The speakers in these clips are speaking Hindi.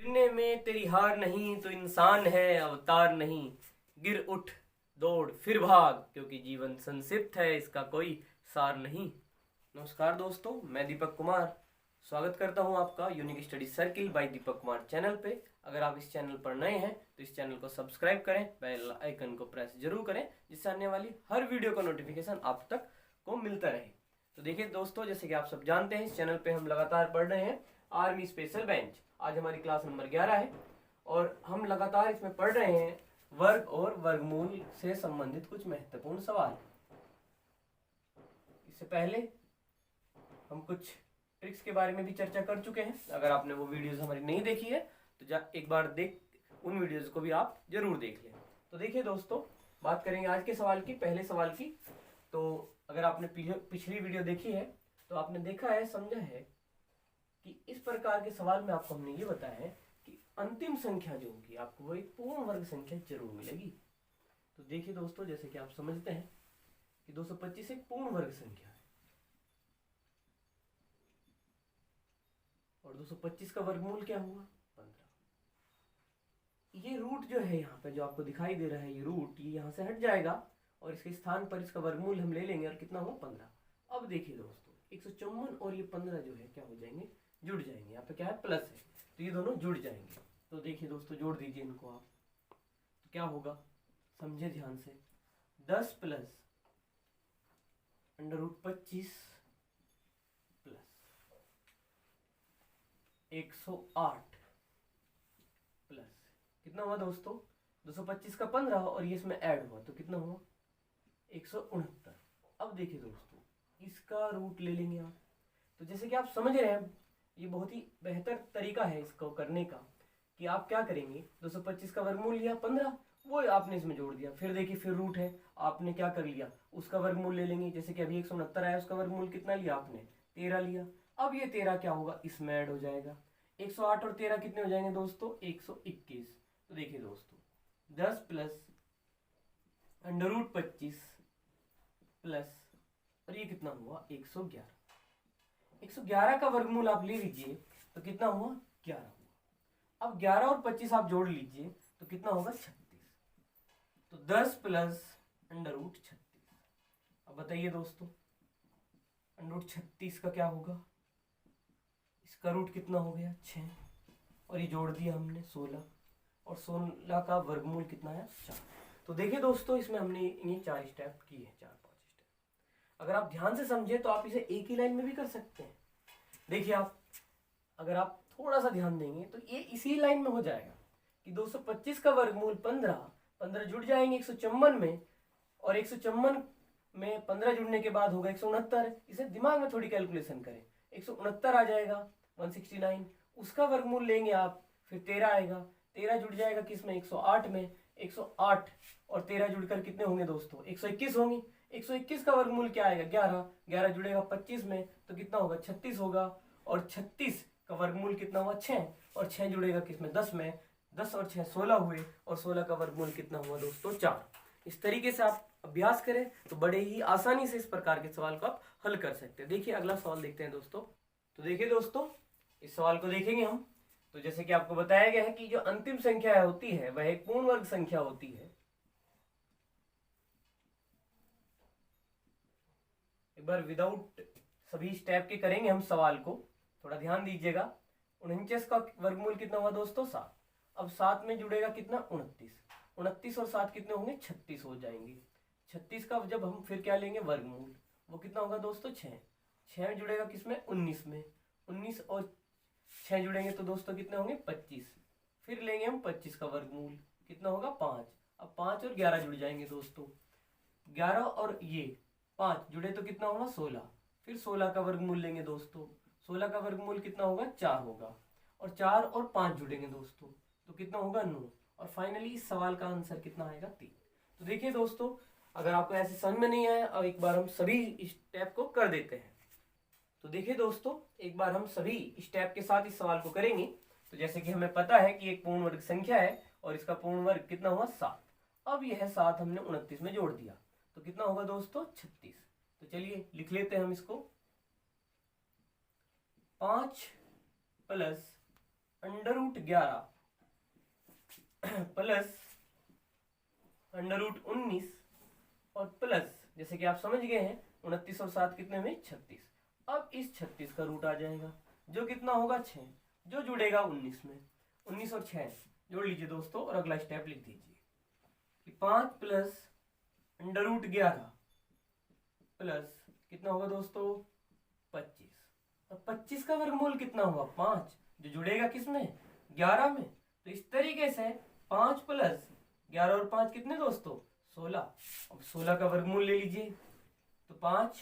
गिरने में तेरी हार नहीं, तो इंसान है अवतार नहीं। गिर उठ दौड़ फिर भाग, क्योंकि जीवन संक्षिप्त है, इसका कोई सार नहीं। नमस्कार दोस्तों, मैं दीपक कुमार स्वागत करता हूं आपका unique study circle bye Deepak Kumar channel पे। अगर आप इस चैनल पर नए हैं तो इस चैनल को सब्सक्राइब करें, बेल आइकन को प्रेस जरूर करें, जिससे आने वाली हर वीडियो का नोटिफिकेशन आप तक को मिलता रहे। तो देखिए दोस्तों, जैसे कि आप सब जानते हैं, इस चैनल पे हम लगातार पढ़ रहे हैं आर्मी स्पेशल बेंच। आज हमारी क्लास नंबर 11 है और हम लगातार इसमें पढ़ रहे हैं वर्ग और वर्गमूल से संबंधित कुछ महत्वपूर्ण सवाल। इससे पहले हम कुछ ट्रिक्स के बारे में भी चर्चा कर चुके हैं। अगर आपने वो वीडियोस हमारी नहीं देखी है तो एक बार उन वीडियोस को भी आप जरूर देख लें। तो देखिए दोस्तों, बात करेंगे आज के सवाल की, पहले सवाल की। तो अगर आपने पिछली वीडियो देखी है तो आपने देखा है, समझा है कि इस प्रकार के सवाल में आपको हमने ये बताया है कि अंतिम संख्या जो होगी आपको वो एक पूर्ण वर्ग संख्या जरूर मिलेगी। तो देखिए दोस्तों, जैसे कि आप समझते हैं कि 225 एक पूर्ण वर्ग संख्या है और 225 का वर्गमूल क्या हुआ? 15। ये रूट जो है यहाँ पे जो आपको दिखाई दे रहा है, ये रूट ये यहाँ से हट जाएगा और इसके स्थान पर इसका वर्गमूल हम ले लेंगे और कितना हुआ? 15। अब देखिए दोस्तों, 154 और ये 15 जो है क्या हो जाएंगे? जुड़ जाएंगे। यहाँ पे क्या है? प्लस है, तो ये दोनों जुड़ जाएंगे। तो देखिए दोस्तों, जोड़ दीजिए इनको आप, तो क्या होगा समझे ध्यान से। 10 प्लस √25 प्लस 108 प्लस कितना हुआ दोस्तों? 225 का 15 और ये इसमें ऐड हुआ तो कितना हुआ? 169। अब देखिए दोस्तों, इसका रूट ले लेंगे आप। तो जैसे कि आप समझ रहे हैं, ये बहुत ही बेहतर तरीका है इसको करने का कि आप क्या करेंगे, 225 का वर्गमूल लिया 15, वो आपने इसमें जोड़ दिया। फिर देखिए, फिर रूट है, आपने क्या कर लिया, उसका वर्गमूल ले लेंगे। जैसे कि अभी 169 आया, उसका वर्गमूल कितना लिया आपने? 13 लिया। अब ये 13 क्या होगा? इसमें ऐड हो जाएगा। 108 और 13 कितने हो जाएंगे दोस्तों? 121। तो देखिए दोस्तों, 10 प्लस √25 प्लस और ये कितना हुआ? 111। 111 का वर्गमूल आप ले लीजिए तो कितना हुआ? 11 हुआ। अब 11 और 25 आप जोड़ लीजिए तो कितना होगा? 36। तो 10 प्लस √36। अब बताइए दोस्तों, √36 का क्या होगा? इसका रूट कितना हो गया? 6 और ये जोड़ दिया हमने 16 और 16 का वर्गमूल कितना है? 4। तो देखिए दोस्तों, इसमें हमने ये 4 स्टेप किए हैं, 4-5 स्टेप। अगर आप ध्यान से समझे तो आप इसे एक ही लाइन में भी कर सकते हैं। देखिए आप, अगर आप थोड़ा सा ध्यान देंगे तो ये इसी लाइन में हो जाएगा कि 225 का वर्गमूल 15 जुड़ जाएंगे 154 में, और 154 में 15 जुड़ने के बाद होगा 169। इसे दिमाग में थोड़ी कैलकुलेशन करें, 169 आ जाएगा 169, उसका वर्गमूल लेंगे आप, फिर 13 आएगा, 13 जुड़ जाएगा किसमें? 108 में। 108 और 13 जुड़कर कितने होंगे दोस्तों? 121 होंगे। 121 का वर्गमूल क्या आएगा? 11। 11 जुड़ेगा 25 में तो कितना होगा? 36 होगा। और 36 का वर्गमूल कितना हुआ? 6। और 6 जुड़ेगा किसमें? 10 में। 10 और 6 16 हुए और 16 का वर्गमूल कितना हुआ दोस्तों? 4। इस तरीके से आप अभ्यास करें तो बड़े ही आसानी से इस प्रकार के सवाल को आप हल कर सकते हैं। देखिए अगला सवाल देखते हैं दोस्तों। तो देखिए दोस्तों, इस सवाल को देखेंगे हम। तो जैसे कि आपको बताया गया है कि जो अंतिम संख्या होती है वह एक पूर्ण वर्ग संख्या होती है। एक बार विदाउट सभी स्टेप के करेंगे हम सवाल को, थोड़ा ध्यान दीजिएगा। 49 का वर्गमूल कितना हुआ दोस्तों? 7। अब 7 में जुड़ेगा कितना? 29। 29 और 7 कितने होंगे? 36 हो जाएंगे। 36 का जब हम फिर क्या लेंगे? वर्गमूल, वो कितना होगा दोस्तों? 6। 6 जुड़ेगा किसमें? 19 में। 19 और 6 जुड़ेंगे तो दोस्तों कितने होंगे? 25। फिर लेंगे हम 25 का वर्गमूल, कितना होगा? 5। अब 5 और 11 जुड़ जाएंगे दोस्तों। 11 और ये 5 जुड़े तो कितना होगा? 16। फिर 16 का वर्गमूल लेंगे दोस्तों। 16 का वर्गमूल कितना होगा? 4 होगा। और 4 और 5 जुड़ेंगे दोस्तों तो कितना होगा? 9। और फाइनली इस सवाल का आंसर कितना आएगा? 3। तो देखिए दोस्तों, अगर आपको ऐसे समझ में नहीं आया, अब एक बार हम सभी स्टेप को कर देते हैं। तो देखिए दोस्तों, एक बार हम सभी स्टेप के साथ इस सवाल को करेंगे। तो जैसे कि हमें पता है कि एक पूर्ण वर्ग संख्या है और इसका पूर्ण वर्ग कितना हुआ? 7। अब यह 7 हमने 29 में जोड़ दिया तो कितना होगा दोस्तों? 36। तो चलिए लिख लेते हैं हम इसको। 5 प्लस √11 प्लस √19 और प्लस, जैसे कि आप समझ गए हैं, 29 और 7 कितने में 36। अब इस 36 का रूट आ जाएगा जो कितना होगा 6, जो जुड़ेगा 19 में। 19 और 6 जोड़ लीजिए दोस्तों और अगला स्टेप लिख दीजिए कि 5 प्लस √11 प्लस कितना होगा दोस्तों 25। और 25 का वर्गमूल कितना होगा 5, जो जुड़ेगा किसमें 11 में। तो इस तरीके से 5 प्लस 11 और 5 कितने दोस्तों 16। अब 16 का वर्गमूल ले लीजिए, तो 5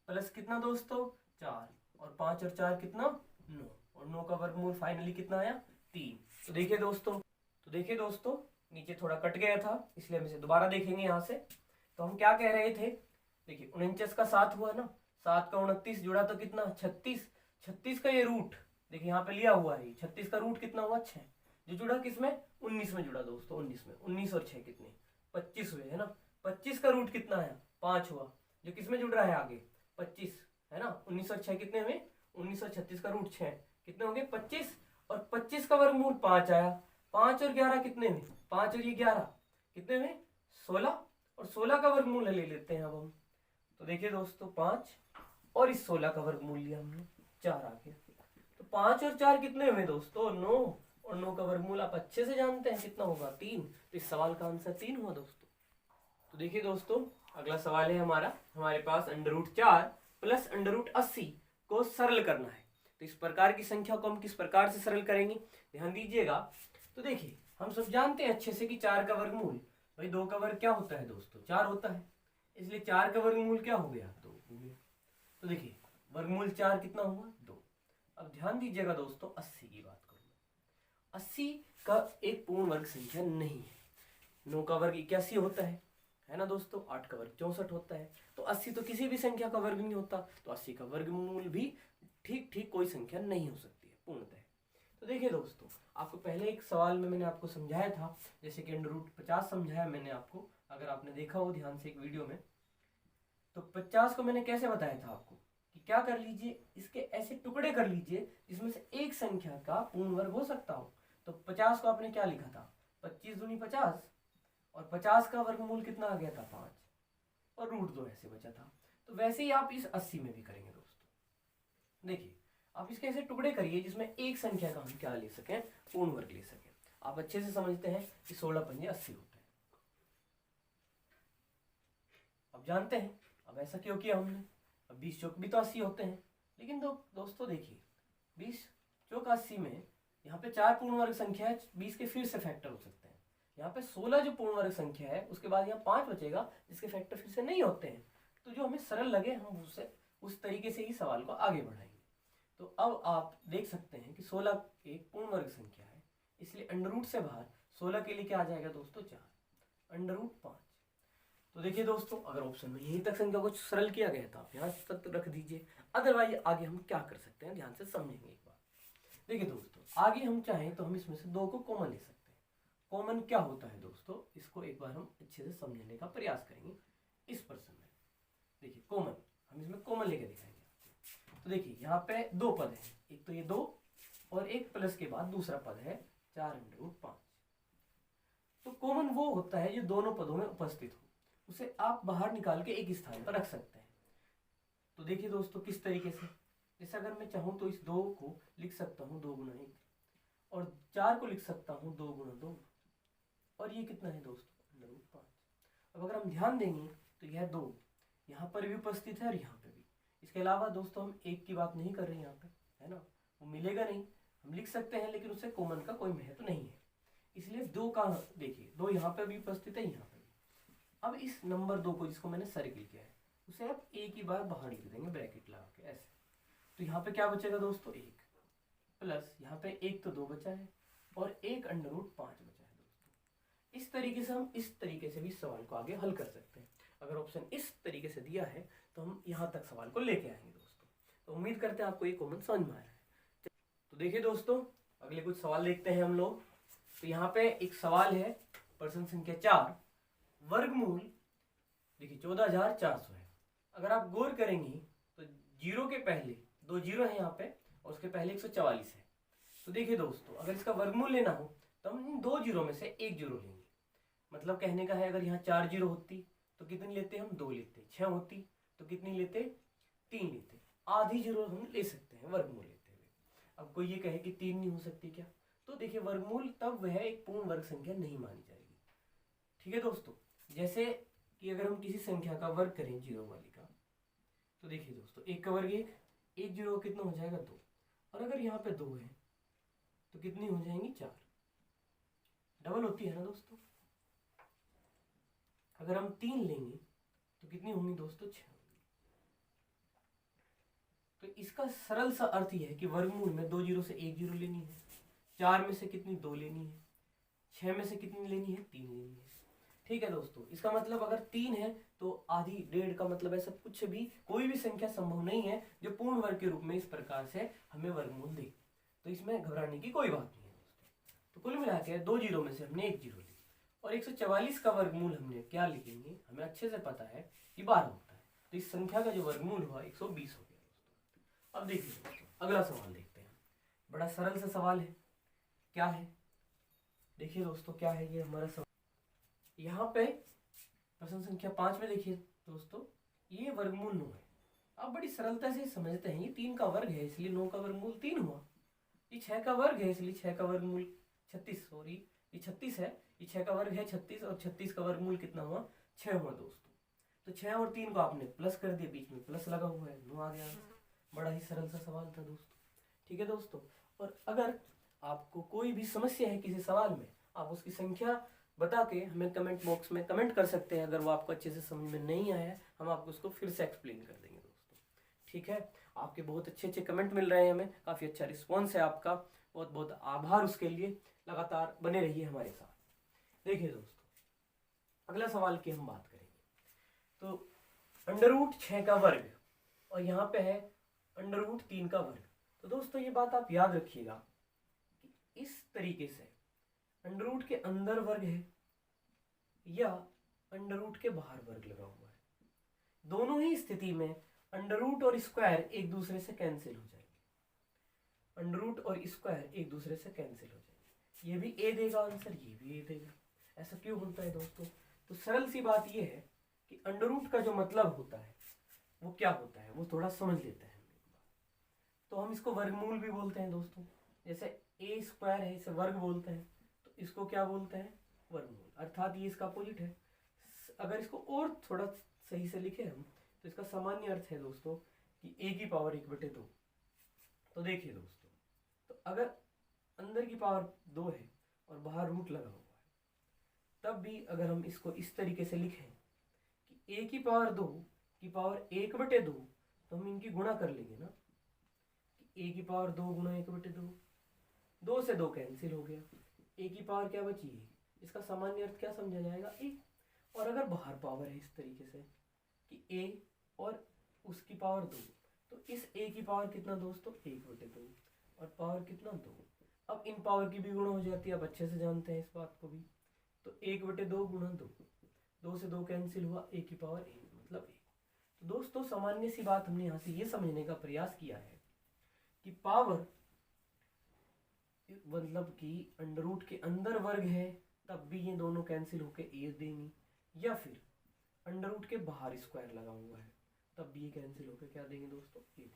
प्लस कितना दोस्तों 4 और 5 और 4 कितना 9 और 9 का वर्गमूल फाइनली कितना आया 3। तो देखिए दोस्तों नीचे थोड़ा कट गया था, इसलिए हम इसे दोबारा देखेंगे यहाँ से। तो हम क्या कह रहे थे, देखिए 49 का 7 हुआ ना, 7 का 29 जुड़ा तो कितना 36। 36 का ये रूट देखिए यहाँ पे लिया हुआ है, 36 का रूट कितना हुआ 6, जो जुड़ा किसमें 19 में जुड़ा दोस्तों 19 में। 19 और 6 कितने 25 हुए है ना। 25 का रूट कितना आया 5 हुआ, जो किसमें जुड़ रहा है आगे 25 है ना। 19 और 6 कितने हुए 19 और 36 का रूट 6 कितने होंगे 25 और 25 का वर्गमूल 5 आया। 5 और 11 कितने में 5 और ये 11 कितने में 16 और 16 का वर्गमूल ले लेते हैं अब हम। तो देखिए दोस्तों 5 और इस 16 का वर्गमूल लिया हमने 4 आ गया। तो 5 और 4 कितने हुए दोस्तों 9 और 9 का वर्गमूल आप अच्छे से जानते हैं कितना होगा 3। तो इस सवाल का आंसर 3 हुआ दोस्तों। तो देखिए दोस्तों अगला सवाल है हमारे पास √4 प्लस √80 को सरल करना है। तो इस प्रकार की संख्या को हम किस प्रकार से सरल करेंगे ध्यान दीजिएगा। तो देखिए हम सब जानते हैं अच्छे से कि 4 का वर्गमूल भाई 2 का वर्ग क्या होता है दोस्तों 4 होता है, इसलिए 4 का वर्गमूल क्या हो गया 2 हो गया। तो देखिए वर्गमूल 4 कितना हुआ 2। अब ध्यान दीजिएगा दोस्तों 80 की बात करूंगा। 80 का एक पूर्ण वर्ग संख्या नहीं है। 9 का वर्ग 81 होता है ना दोस्तों। 8 का वर्ग 64 होता है। तो 80 तो किसी भी संख्या का वर्ग नहीं होता, तो 80 का वर्गमूल भी ठीक कोई संख्या नहीं हो सकती है पूर्णतः। तो देखिए दोस्तों आपको पहले एक सवाल में मैंने आपको समझाया था, जैसे कि √50 समझाया मैंने आपको, अगर आपने देखा हो ध्यान से एक वीडियो में। तो 50 को मैंने कैसे बताया था आपको कि क्या कर लीजिए इसके ऐसे टुकड़े कर लीजिए जिसमें से एक संख्या का पूर्ण वर्ग हो सकता हो। तो 50 को आपने क्या लिखा था 25 दूनी 50 और 50 का वर्गमूल कितना आ गया था 5 और √2 ऐसे बचा था। तो वैसे ही आप इस 80 में भी करेंगे दोस्तों। देखिए आप इसके ऐसे टुकड़े करिए जिसमें एक संख्या का हम क्या ले सकें पूर्ण वर्ग ले सकें। आप अच्छे से समझते हैं कि 16 पंजे 80 होते हैं, अब जानते हैं। अब ऐसा क्यों किया हमने, अब 20 चौक भी तो 80 होते हैं, लेकिन दोस्तों देखिए 20 चौक 80 में यहाँ पे 4 पूर्ण वर्ग संख्या है, 20 के फिर से फैक्टर हो सकते हैं। यहाँ पे 16 जो पूर्ण वर्ग संख्या है उसके बाद यहाँ 5 बचेगा जिसके फैक्टर फिर से नहीं होते हैं। तो जो हमें सरल लगे हम उससे उस तरीके से ही सवाल को आगे बढ़ाएंगे। तो अब आप देख सकते हैं कि 16 एक पूर्ण वर्ग संख्या है, इसलिए अंडर से बाहर 16 के लिए क्या आ जाएगा दोस्तों 4 √5। तो देखिए दोस्तों अगर ऑप्शन में यहीं तक संख्या को सरल किया गया था आप यहाँ तक रख दीजिए, अदरवाइज आगे हम क्या कर सकते हैं ध्यान से समझेंगे एक बार। देखिए दोस्तों आगे हम चाहें तो हम इसमें से 2 को कॉमन ले सकते हैं। कॉमन क्या होता है दोस्तों, इसको एक बार हम अच्छे से समझने का प्रयास करेंगे इस प्रश्न में। देखिए कॉमन हम इसमें कॉमन लेके दिखाएंगे। तो देखिए यहाँ पे 2 पद हैं, एक तो ये 2 और एक प्लस के बाद दूसरा पद है 4 √5। तो कॉमन वो होता है जो दोनों पदों में उपस्थित हो, उसे आप बाहर निकाल के एक स्थान पर रख सकते हैं। तो देखिए दोस्तों किस तरीके से, जैसे अगर मैं चाहूँ तो इस 2 को लिख सकता हूँ 2 × 1 और 4 को लिख सकता हूँ 2 × 2 और ये कितना है दोस्तों √5। अब अगर हम ध्यान देंगे तो यह 2 यहाँ पर भी उपस्थित है और यहाँ पे भी। इसके अलावा दोस्तों हम 1 की बात नहीं कर रहे हैं यहाँ पे, है ना, वो मिलेगा नहीं। हम लिख सकते हैं लेकिन उससे कॉमन का कोई महत्व नहीं है, इसलिए 2 का देखिए 2 यहाँ पे भी उपस्थित है यहाँ पे भी। अब इस नंबर 2 को जिसको मैंने सर्किल किया है उसे आप एक ही बार बाहर लिख देंगे ब्रैकेट लगा के ऐसे। तो यहाँ पे क्या बचेगा दोस्तों 1 प्लस यहाँ पे 1 तो 2 बचा है और 1 √5 बचा है दोस्तों। इस तरीके से हम इस तरीके से भी सवाल को आगे हल कर सकते हैं। अगर ऑप्शन इस तरीके से दिया है तो हम यहाँ तक सवाल को लेके आएंगे दोस्तों। तो उम्मीद करते हैं आपको ये कॉमन समझ में आया है। तो देखिए दोस्तों अगले कुछ सवाल देखते हैं हम लोग। तो यहाँ पे एक सवाल है प्रश्न संख्या 4, वर्गमूल देखिए 14,400 है। अगर आप गौर करेंगे तो 0 के पहले 2 0 है यहाँ पे और उसके पहले 144 है। तो देखिए दोस्तों, अगर इसका वर्गमूल लेना हो तो हम इन 2 जीरो में से 1 जीरो लेंगे। मतलब कहने का है, अगर यहाँ 4 जीरो होती तो कितनी लेते हम? 2 लेते। 6 होती तो कितनी लेते? 3 लेते। आधी जीरो हम ले सकते हैं वर्गमूल लेते हुए। अब कोई ये कहे कि 3 नहीं हो सकती क्या? तो देखिए, वर्गमूल तब वह एक पूर्ण वर्ग संख्या नहीं मानी जाएगी। ठीक है दोस्तों, जैसे कि अगर हम किसी संख्या का वर्ग करें जीरो वाली का, तो देखिए दोस्तों, 1 का वर्ग 1 जीरो कितना हो जाएगा? 2। और अगर यहाँ पे 2 है तो कितनी हो जाएंगी? 4। डबल होती है ना दोस्तों। अगर हम 3 लेंगे तो कितनी होंगी दोस्तों? 6 होंगी। तो इसका सरल सा अर्थ यह है कि वर्गमूल में 2 जीरो से 1 जीरो लेनी है, 4 में से कितनी? 2 लेनी है, 6 में से कितनी लेनी है? 3 लेनी है। ठीक है दोस्तों, इसका मतलब अगर 3 है तो आधी, डेढ़ का मतलब है सब कुछ भी, कोई भी संख्या संभव नहीं है जो पूर्ण वर्ग के रूप में इस प्रकार से हमें वर्गमूल दे। तो इसमें घबराने की कोई बात नहीं है दोस्तों। तो कुल मिला के 2 जीरो में से हमने 1 जीरो ली, और 144 का वर्गमूल हमने क्या लिखेंगे? हमें अच्छे से पता है कि 12 होता है। तो इस संख्या का जो वर्गमूल हुआ 120 हो गया दोस्तों। अब देखिए दोस्तों, अगला सवाल देखते हैं। बड़ा सरल सा सवाल है। क्या है? देखिए दोस्तों, क्या है ये हमारा सवाल। यहाँ पे प्रश्न संख्या 5 में देखिए दोस्तों, ये वर्गमूल 9 है। आप बड़ी सरलता से समझते हैं, ये 3 का वर्ग है इसलिए 9 का वर्गमूल 3 हुआ। ये 6 का वर्ग है इसलिए 6 का वर्गमूल 36, सॉरी ये 36 है, ये 6 का वर्ग है 36, और 36 का वर्गमूल कितना हुआ? 6 हुआ दोस्तों। तो 6 और 3 को आपने प्लस कर दिया, बीच में प्लस लगा हुआ है, 9 आ गया। बड़ा ही सरल सा सवाल था दोस्तों। ठीक है दोस्तों, और अगर आपको कोई भी समस्या है किसी सवाल में, आप उसकी संख्या बता के हमें कमेंट बॉक्स में कमेंट कर सकते हैं। अगर वो आपको अच्छे से समझ में नहीं आया है, हम आपको उसको फिर से एक्सप्लेन कर देंगे दोस्तों। ठीक है, आपके बहुत अच्छे अच्छे कमेंट मिल रहे हैं, हमें काफ़ी अच्छा रिस्पॉन्स है आपका, बहुत बहुत आभार उसके लिए। लगातार बने रहिए हमारे साथ। देखिए दोस्तों, अगला सवाल की हम बात करेंगे। तो √6 का वर्ग, और यहाँ पे है √3 का वर्ग। तो दोस्तों ये बात आप याद रखिएगा कि इस तरीके से अंडर के अंदर वर्ग है या अंडर के बाहर वर्ग लगा हुआ है, दोनों ही स्थिति में अंडर और स्क्वायर एक दूसरे से कैंसिल हो जाएंगे। अंडर और स्क्वायर एक दूसरे से कैंसिल हो जाएंगे। ये भी ए देगा आंसर, ये भी ए देगा। ऐसा क्यों होता है दोस्तों? तो सरल सी बात ये है कि अंडर का जो मतलब होता है वो क्या होता है, वो थोड़ा समझ लेते हैं हम एक बार। तो हम इसको वर्गमूल भी बोलते हैं दोस्तों। जैसे ए स्क्वायर है, इसे वर्ग बोलते हैं, तो इसको क्या बोलते हैं? वर्गमूल। अर्थात ये इसका अपोजिट है। अगर इसको और थोड़ा सही से लिखे हम, तो इसका सामान्य अर्थ है दोस्तों कि a की पावर 1/2। तो देखिए दोस्तों, तो अगर अंदर की पावर 2 है और बाहर रूट लगा हुआ है, तब भी अगर हम इसको इस तरीके से लिखें कि a की पावर 2 की पावर 1/2, तो हम इनकी गुणा कर लेंगे ना, कि a की पावर 2 गुणा 1/2, 2 से 2 कैंसिल हो गया, a की पावर क्या बची है? इसका सामान्य अर्थ क्या समझा जाएगा? a। और अगर बाहर पावर है इस तरीके से कि a और उसकी पावर 2, तो इस a की पावर कितना दोस्तों? 1/2, और पावर कितना? 2। अब इन पावर की भी गुणा हो जाती है, आप अच्छे से जानते हैं इस बात को भी। तो 1/2 गुणा 2, 2 से 2 कैंसिल हुआ, a की पावर 1 मतलब 1। तो दोस्तों सामान्य सी बात हमने यहाँ से ये समझने का प्रयास किया है कि पावर मतलब कि अंडर के अंदर वर्ग है, तब भी ये दोनों कैंसिल होके ए देंगी, या फिर अंडर के बाहर स्क्वायर लगा हुआ है, तब भी ये कैंसिल होकर क्या देंगे दोस्तों? ए देंगे।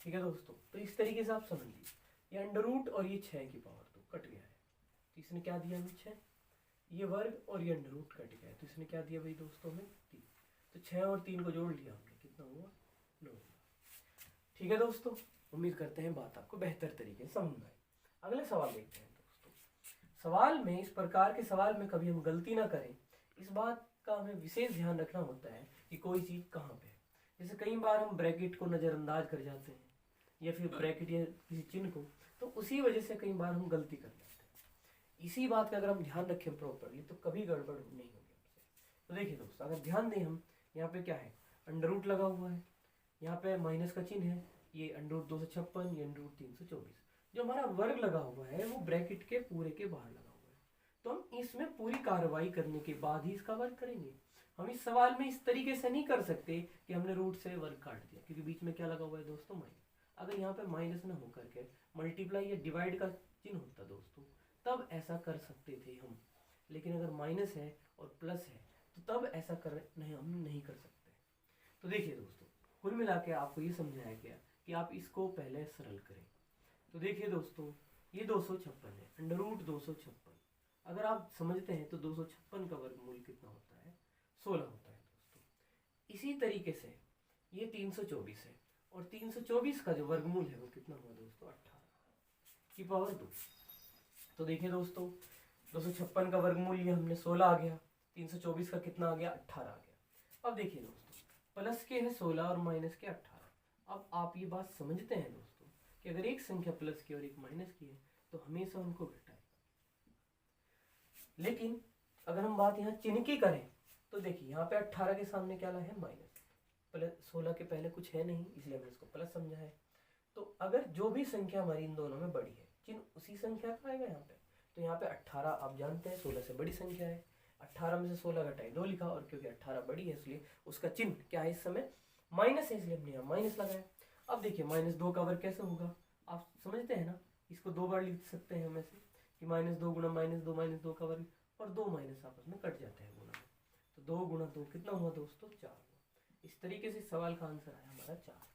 ठीक है दोस्तों, तो इस तरीके से आप समझ लीजिए, ये अंडर और ये 6 की पावर 2 कट गया है, तो इसने क्या दिया हमें? 6। ये वर्ग और ये अंडर कट गया है, तो इसने क्या दिया भाई दोस्तों? हमें 3। तो 6 और 3 को जोड़ लिया हमने, कितना हुआ? 9। ठीक है दोस्तों, उम्मीद करते हैं बात आपको बेहतर तरीके से समझ आए। अगले सवाल देखते हैं दोस्तों। सवाल में, इस प्रकार के सवाल में कभी हम गलती ना करें, इस बात का हमें विशेष ध्यान रखना होता है कि कोई चीज़ कहाँ पे है। जैसे कई बार हम ब्रैकेट को नज़रअंदाज कर जाते हैं, या फिर ब्रैकेट या किसी चिन्ह को, तो उसी वजह से कई बार हम गलती कर जाते हैं। इसी बात का अगर हम ध्यान रखें प्रॉपरली, तो कभी गड़बड़ नहीं होगी हमसे। तो देखिए दोस्तों, अगर ध्यान दें हम, यहाँ पे क्या है? अंडर लगा हुआ है, यहाँ पे माइनस का चिन्ह है, ये अंडर 256, ये अंडर 324। जो हमारा वर्ग लगा हुआ है वो ब्रैकेट के पूरे के बाहर लगा हुआ है, तो हम इसमें पूरी कार्रवाई करने के बाद ही इसका वर्ग करेंगे। हम इस सवाल में इस तरीके से नहीं कर सकते कि हमने रूट से वर्ग काट दिया, क्योंकि बीच में क्या लगा हुआ है दोस्तों? माइनस। अगर यहाँ पे माइनस ना होकर के मल्टीप्लाई या डिवाइड का चिन्ह होता दोस्तों, तब ऐसा कर सकते थे हम। लेकिन अगर माइनस है और प्लस है तो तब ऐसा कर नहीं, हम नहीं कर सकते। तो देखिए दोस्तों, कुल मिला के आपको ये समझाया गया कि आप इसको पहले सरल करें। तो देखिए दोस्तों, ये 256 है, अंडर रूट 256। अगर आप समझते हैं तो 256 का वर्गमूल कितना होता है, 16 होता है दोस्तों। इसी तरीके से ये 324 है, और 324 का जो वर्गमूल है वो कितना हुआ दोस्तों, 18 की पावर 2। तो देखिए दोस्तों, 256 का वर्गमूल ये हमने 16 आ गया, 324 का कितना आ गया, 18 आ गया। अब देखिए दोस्तों, प्लस के है 16 और माइनस के 18। अब आप ये बात समझते हैं दोस्तों कि अगर एक संख्या प्लस की और एक माइनस की है तो हमेशा उनको घटाएं। लेकिन अगर हम बात यहाँ चिन्ह की करें तो देखिए, यहाँ पे 18 के सामने क्या ला है, माइनस। प्लस 16 के पहले कुछ है नहीं, इसलिए हमने इसको प्लस समझा है। तो अगर जो भी संख्या हमारी इन दोनों में बड़ी है, चिन्ह उसी संख्या का आएगा यहाँ पे। तो यहाँ पे 18 आप जानते हैं 16 से बड़ी संख्या है, 18 में से 16 घटाए 2 लिखा, और क्योंकि 18 बड़ी है इसलिए उसका चिन्ह क्या है, इस समय माइनस है, इसलिए हमने यहाँ माइनस लगाया। अब देखिए -2 का वर्ग कैसे होगा, आप समझते हैं ना, इसको 2 बार लिख सकते हैं हम ऐसे कि -2 गुणा -2 का वर्ग, और 2 माइनस आपस में कट जाते हैं गुणा में। तो 2 गुणा 2 कितना हुआ दोस्तों, 4 हुआ। इस तरीके से सवाल का आंसर आया हमारा 4।